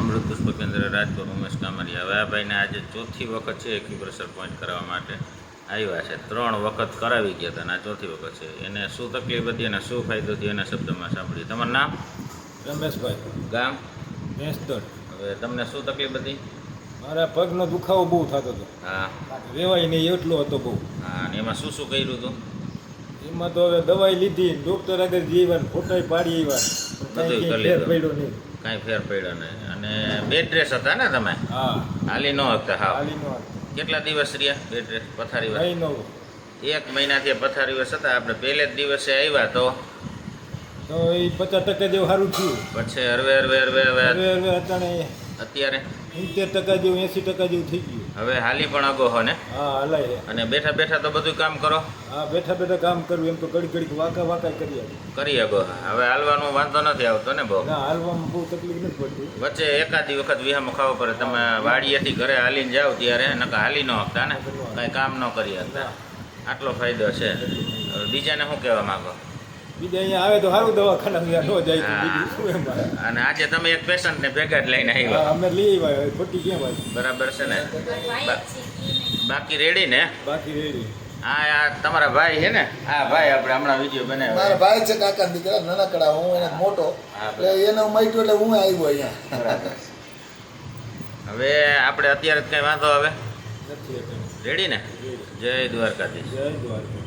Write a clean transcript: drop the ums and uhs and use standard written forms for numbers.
અમૃત પુષ્પ કેન્દ્ર રાજકોટ ઉમેશ કામરિયા. હવે આ ભાઈને આજે ચોથી વખત છે એક્યુપ્રેશર પોઈન્ટ કરાવવા માટે આવ્યા છે. 3 વખત કરાવી ગયા હતા અને આ ચોથી વખત છે. એને શું તકલીફ હતી અને શું ફાયદો થયો એના શબ્દમાં સાંભળીએ. તમારું નામ? રમેશભાઈ. ગામ? ભેંસદડ. હવે તમને શું તકલીફ હતી? મારા પગનો દુખાવો બહુ થતો હતો. હા. રેવાય નહીં એટલો હતો બહુ. હા, અને એમાં શું શું કર્યું હતું? એમાં તો હવે દવાઈ લીધી, ડૉક્ટર આગળ જીવન ફોટોય પાડી બધું કરી આવ્યા, લીધું. પડ્યો નહીં. કાંઈ ફેર પડ્યો નહીં. અને બેડ રેસ હતા ને તમે? હા, હાલી ન શકતા? હા. હાલીનો કેટલા દિવસ રહ્યા બેડ રેસ પથારી? મહિનો. 1 મહિનાથી પથારી વર્ષ હતા. આપણે પહેલે જ દિવસે આવ્યા તો એ 50% જેવું સારું થયું. પછી હરવે હરવે હરવે હવે હવે અત્યારે અત્યારે 70% જેવું 80% જેવું થઈ ગયું. હવે હાલી પણ અગો હો ને? હા, હલાય. અને બેઠા બેઠા તો બધું કામ કરો? હા, બેઠા બેઠા કામ કરવું એમ તો ઘડી ઘડી વાંકા કરી અગો. હવે હાલવાનો વાંધો નથી આવતો ને બહુ? ના, હાલવામાં બહુ તકલીફ નથી પડતી. વચ્ચે એકાદી વખત વિહામો ખાવો પડે. તમે વાડીએથી ઘરે હાલીને જાઓ ત્યારે નકા હાલી ન શકતા ને, કાંઈ કામ ન કરી શકતા. આટલો ફાયદો છે. હવે બીજાને શું કહેવા માંગો? બીજા અહીંયા આવે તો સારું, દવાખાના ન જાય તો બીજું શું એમાં. અને આજે તમે એક પેશન્ટને ભેગા જ લઈને હા, આવ્યા, અમે લઈ આવ્યા, ખોટી કેમ આવી? બરાબર છે ને? બાકી રેડી ને? બાકી રેડી. આ તમારા ભાઈ છે ને? હા ભાઈ, આપણે હમણાં વિડીયો બનાવ્યો. મારા ભાઈ છે, કાકા દીકરા નાનકડા, હું એને મોટો, એટલે એને માઇટો એટલે હું આવ્યો અહીંયા. બરાબર. હવે આપણે અત્યારે જ કઈ વાંધો આવે? નથી રેડી ને? જય દ્વારકાધીશ. જય દ્વારકા.